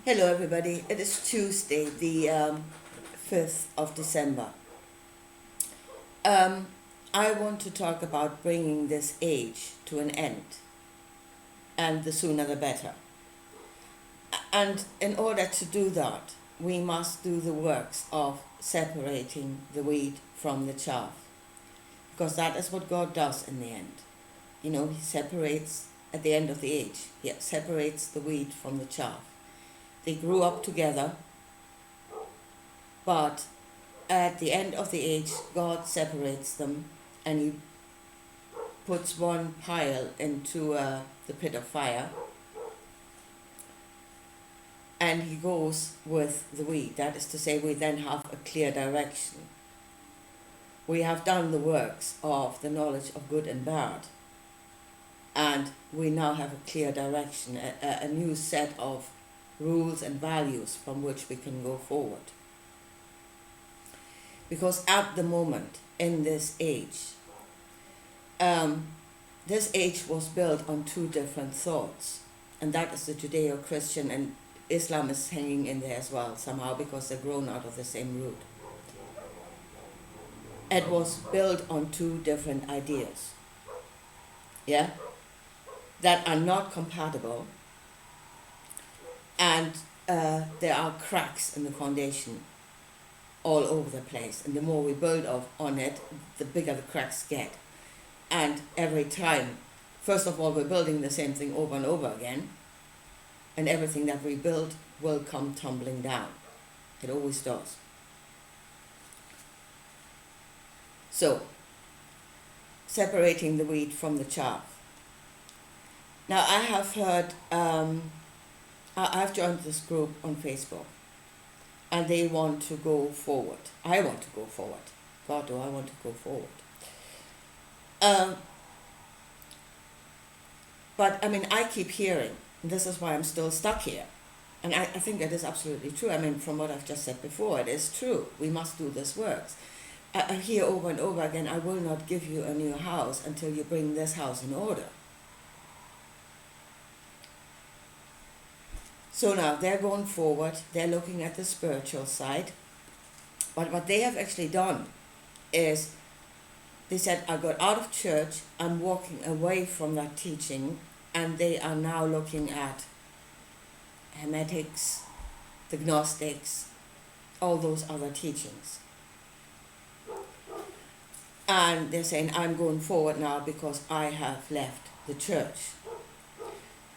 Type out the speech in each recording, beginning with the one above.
Hello, everybody. It is Tuesday, the 5th of December. Um, I want to talk about bringing this age to an end, and the sooner the better. And in order to do that, we must do the works of separating the wheat from the chaff, because that is what God does in the end. You know, He separates at the end of the age, He separates the wheat from the chaff. They grew up together, but at the end of the age, God separates them and He puts one pile into the pit of fire, and He goes with the wheat. That is to say, we then have a clear direction. We have done the works of the knowledge of good and bad, and we now have a clear direction, a new set of rules and values from which we can go forward. Because at the moment, in this age was built on two different thoughts, and that is the Judeo-Christian, and Islam is hanging in there as well somehow because they're grown out of the same root. It was built on two different ideas, yeah, that are not compatible, and there are cracks in the foundation all over the place, and the more we build on it, the bigger the cracks get. And every time, first of all, we're building the same thing over and over again, and everything that we build will come tumbling down. It always does. So, separating the wheat from the chaff. Now, I have heard, I've joined this group on Facebook, and they want to go forward. I want to go forward. God, do I want to go forward? But I mean, I keep hearing, and this is why I'm still stuck here. And I think that is absolutely true. I mean, from what I've just said before, it is true. We must do this works. I hear over and over again, I will not give you a new house until you bring this house in order. So now they're going forward, they're looking at the spiritual side. But what they have actually done is they said, I got out of church, I'm walking away from that teaching, and they are now looking at Hermetics, the Gnostics, all those other teachings. And they're saying, I'm going forward now because I have left the church.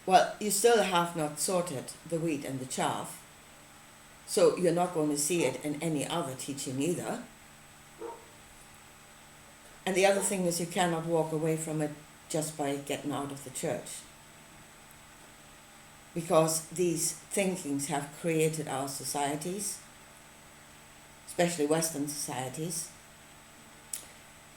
Well, you still have not sorted the wheat and the chaff, so you're not going to see it in any other teaching either. And the other thing is, you cannot walk away from it just by getting out of the church. Because these thinkings have created our societies, especially Western societies.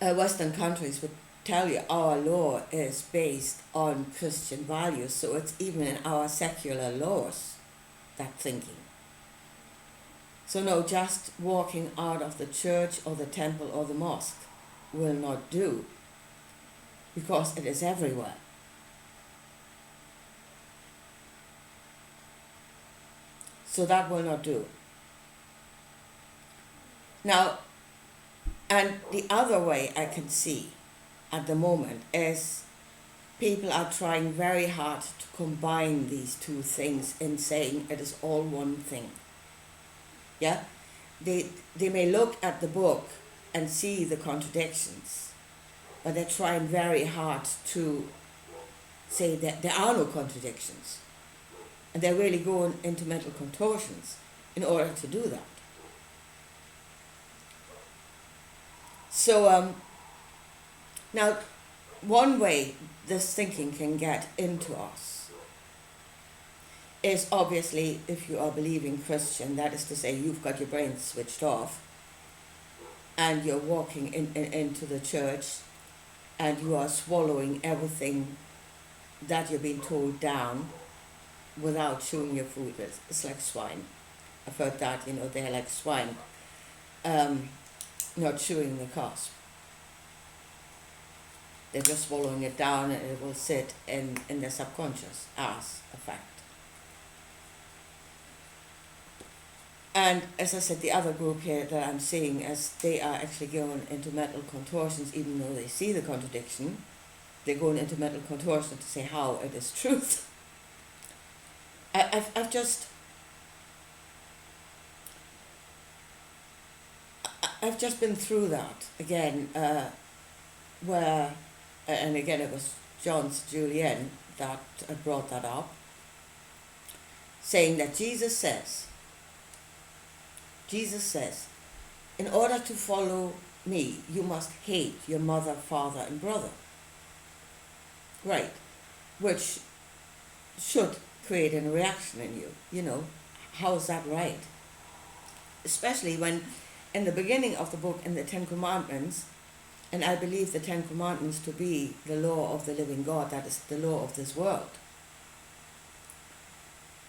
Western countries would tell you our law is based on Christian values, so it's even in our secular laws, that thinking. So no, just walking out of the church or the temple or the mosque will not do, because it is everywhere. So that will not do. Now, and the other way I can see at the moment is people are trying very hard to combine these two things in saying it is all one thing. Yeah? They may look at the book and see the contradictions, but they're trying very hard to say that there are no contradictions. And they're really going into mental contortions in order to do that. So now, one way this thinking can get into us is obviously if you are a believing Christian, that is to say you've got your brain switched off and you're walking into the church and you are swallowing everything that you're being told down without chewing your food. It's like swine. I've heard that, they're like swine, not chewing the cusp. They're just swallowing it down and it will sit in their subconscious as a fact. And as I said, the other group here that I'm seeing, as they are actually going into mental contortions, even though they see the contradiction, they're going into mental contortion to say how it is truth. I've just been through that again, where, and again it was John's Julian that brought that up, saying that Jesus says, in order to follow me, you must hate your mother, father, and brother. Right. Which should create a reaction in you. You know, how is that right? Especially when in the beginning of the book, in the Ten Commandments, and I believe the Ten Commandments to be the law of the living God, that is the law of this world.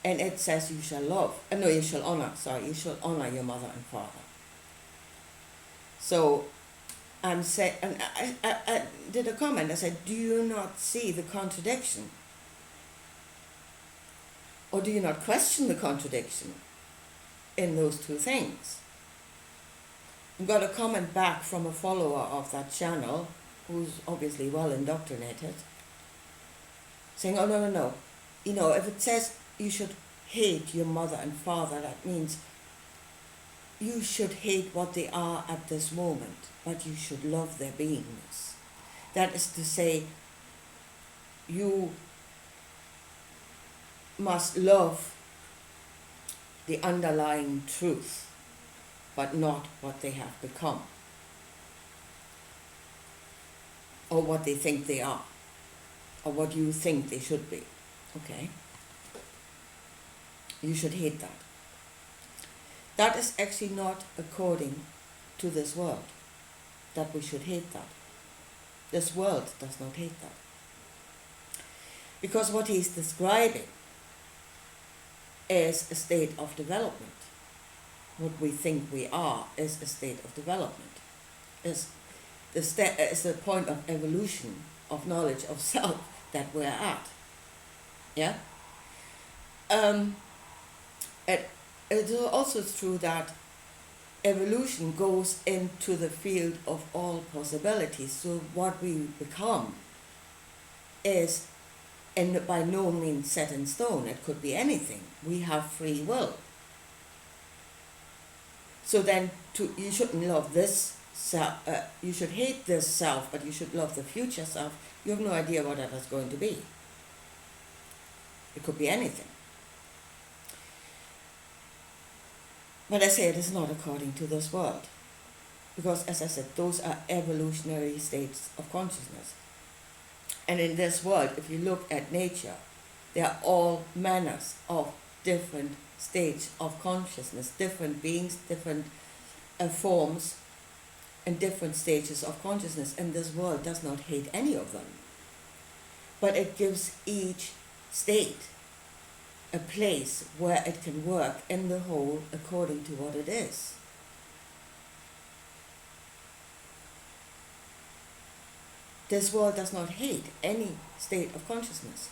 And it says you shall you shall honor your mother and father. So I'm saying, and I did a comment, I said, do you not see the contradiction? Or do you not question the contradiction in those two things? I got a comment back from a follower of that channel, who's obviously well indoctrinated, saying, oh, no. You know, if it says you should hate your mother and father, that means you should hate what they are at this moment, but you should love their beingness. That is to say, you must love the underlying truth, but not what they have become, or what they think they are, or what you think they should be. Okay? You should hate that. That is actually not according to this world, that we should hate that. This world does not hate that. Because what he's describing is a state of development. What we think we are is a state of development. Is the point of evolution, of knowledge of self that we're at. Yeah? It's also true that evolution goes into the field of all possibilities. So what we become is by no means set in stone. It could be anything. We have free will. So then you shouldn't love this self, you should hate this self, but you should love the future self. You have no idea what that is going to be. It could be anything. But I say it is not according to this world. Because as I said, those are evolutionary states of consciousness. And in this world, if you look at nature, there are all manners of different states of consciousness, different beings, different forms, and different stages of consciousness. And this world does not hate any of them. But it gives each state a place where it can work in the whole according to what it is. This world does not hate any state of consciousness.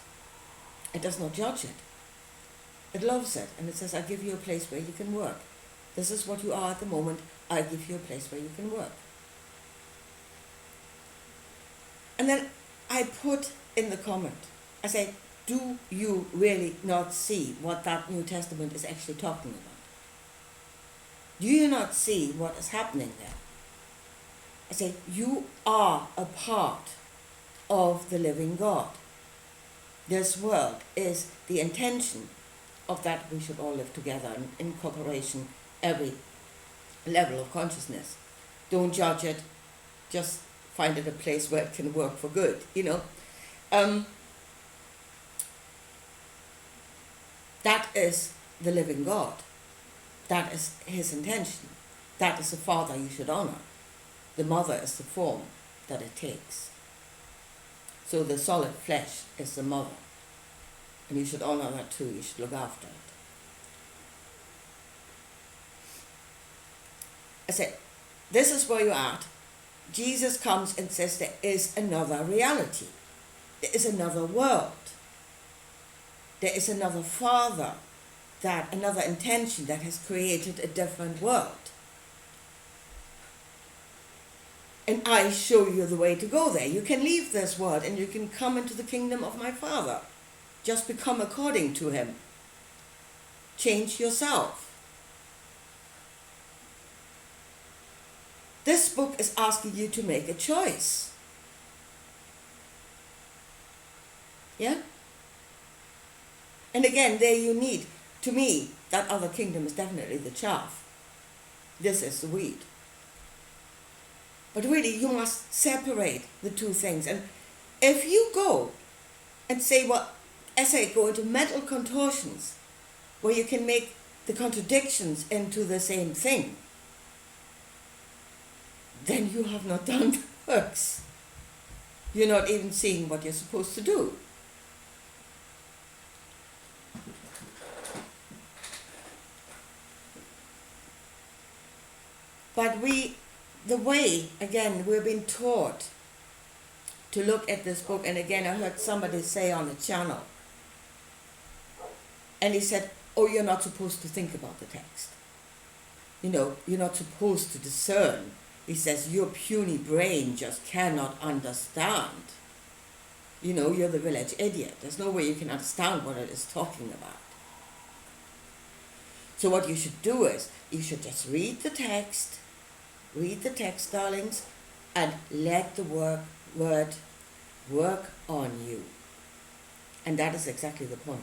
It does not judge it. It loves it, and it says, I give you a place where you can work. This is what you are at the moment. I give you a place where you can work. And then I put in the comment, I say, do you really not see what that New Testament is actually talking about? Do you not see what is happening there? I say, you are a part of the living God. This world is the intention of that we should all live together in cooperation, every level of consciousness. Don't judge it, just find it a place where it can work for good, you know. That is the living God. That is his intention. That is the Father you should honor. The mother is the form that it takes. So the solid flesh is the mother. And you should honor that too. You should look after it. I said, this is where you're at. Jesus comes and says there is another reality. There is another world. There is another Father that another intention that has created a different world. And I show you the way to go there. You can leave this world and you can come into the kingdom of my Father. Just become according to him. Change yourself. This book is asking you to make a choice. Yeah? And again, there you need, to me, that other kingdom is definitely the chaff. This is the wheat. But really, you must separate the two things. And if you go and say, well, as I go into mental contortions, where you can make the contradictions into the same thing, then you have not done the works. You're not even seeing what you're supposed to do. But the way, again, we've been taught to look at this book, and again, I heard somebody say on the channel, and he said, oh, you're not supposed to think about the text. You know, you're not supposed to discern. He says, your puny brain just cannot understand. You know, you're the village idiot. There's no way you can understand what it is talking about. So what you should do is, you should just read the text, darlings, and let the word work on you. And that is exactly the point.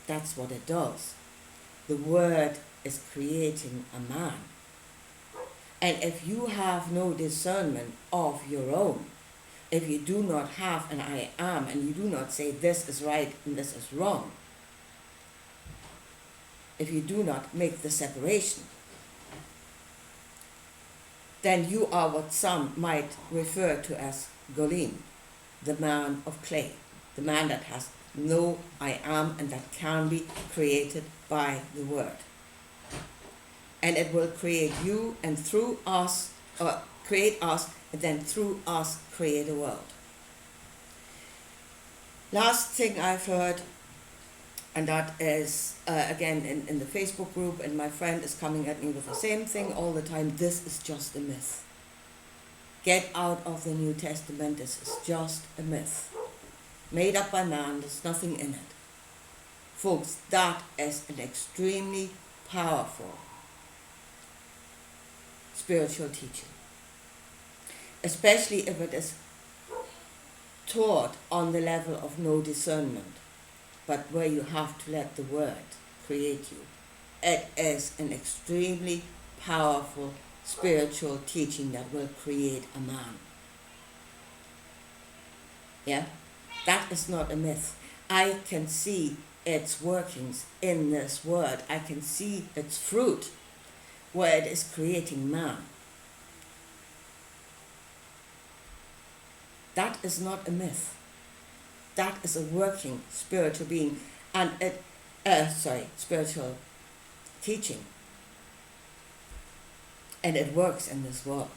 That's what it does. The word is creating a man. And if you have no discernment of your own, if you do not have an I am, and you do not say this is right and this is wrong, if you do not make the separation, then you are what some might refer to as Golim, the man of clay, the man that has no I am and that can be created by the word. And it will create you, and through us, create us, and then through us create a world. Last thing I've heard, and that is, again, in the Facebook group, and my friend is coming at me with the same thing all the time, this is just a myth. Get out of the New Testament, this is just a myth. Made up by man, there's nothing in it. Folks, that is an extremely powerful spiritual teaching. Especially if it is taught on the level of no discernment, but where you have to let the word create you. It is an extremely powerful spiritual teaching that will create a man. Yeah? That is not a myth. I can see its workings in this word. I can see its fruit where it is creating man. That is not a myth. That is a working spiritual being, and spiritual teaching. And it works in this world.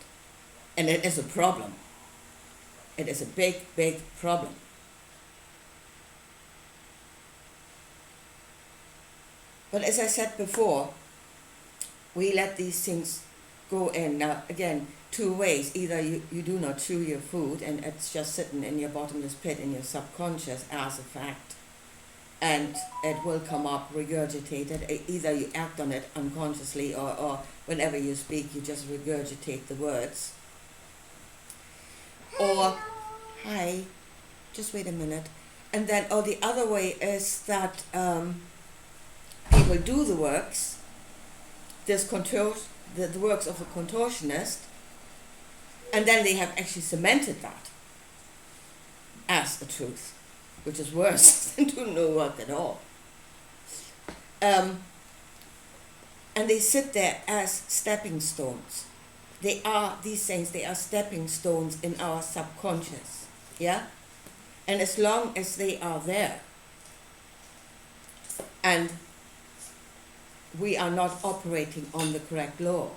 And it is a problem. It is a big, big problem. But as I said before, we let these things go in. Now, again, two ways. Either you do not chew your food and it's just sitting in your bottomless pit in your subconscious as a fact, and it will come up regurgitated. Either you act on it unconsciously, or whenever you speak you just regurgitate the words. Or, hi, just wait a minute. And then, or the other way is that people do the works, the works of a contortionist, and then they have actually cemented that as the truth, which is worse than doing no work at all. And they sit there as stepping stones. They are, these things, they are stepping stones in our subconscious, yeah? And as long as they are there, and we are not operating on the correct law,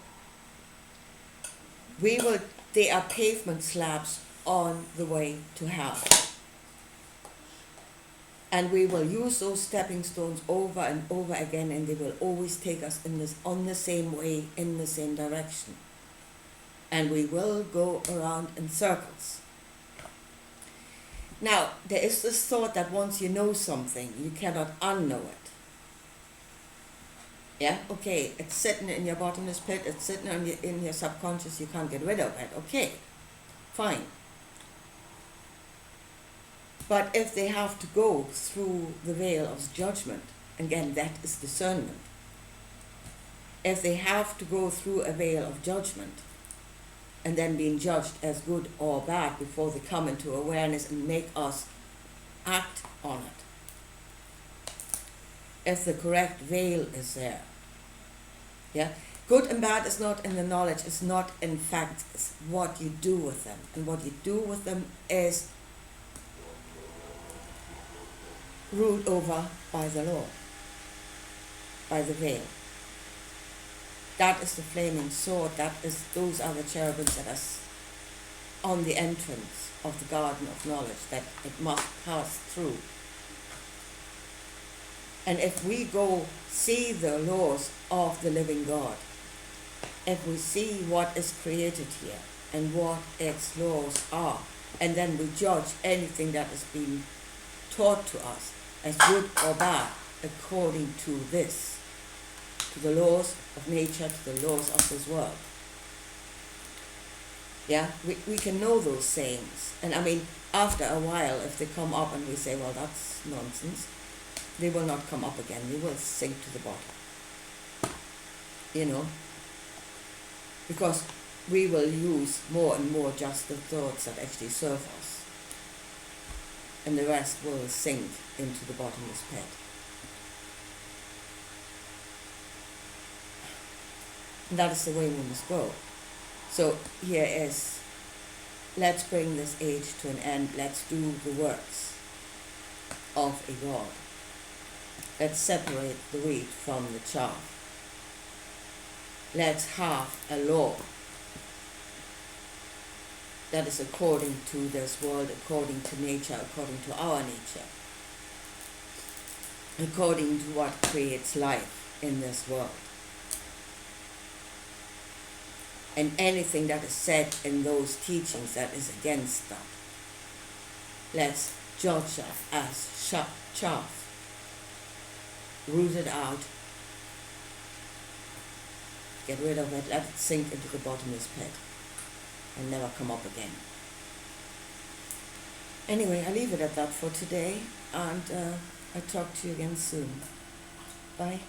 they are pavement slabs on the way to hell. And we will use those stepping stones over and over again, and they will always take us on the same way, in the same direction. And we will go around in circles. Now, there is this thought that once you know something, you cannot unknow it. Yeah, okay, it's sitting in your bottomless pit, it's sitting in your subconscious, you can't get rid of it. Okay, fine. But if they have to go through the veil of judgment, again, that is discernment. If they have to go through a veil of judgment and then being judged as good or bad before they come into awareness and make us act on it, if the correct veil is there, yeah, good and bad is not in the knowledge, it's not in fact, it's what you do with them. And what you do with them is ruled over by the law, by the veil. That is the flaming sword, those are the cherubims that are on the entrance of the garden of knowledge that it must pass through. And if we go see the laws of the living God, if we see what is created here and what its laws are, and then we judge anything that is being taught to us as good or bad according to this, to the laws of nature, to the laws of this world. Yeah, we can know those sayings. And I mean, after a while, if they come up and we say, well, that's nonsense, they will not come up again. They will sink to the bottom. You know? Because we will use more and more just the thoughts that actually serve us. And the rest will sink into the bottomless pit. And that is the way we must go. So here is, let's bring this age to an end. Let's do the works of a God. Let's separate the wheat from the chaff. Let's have a law that is according to this world, according to nature, according to our nature, according to what creates life in this world. And anything that is said in those teachings that is against that, let's judge that as chaff, root it out, get rid of it, let it sink into the bottomless pit and never come up again. Anyway, I leave it at that for today, and I'll talk to you again soon. Bye.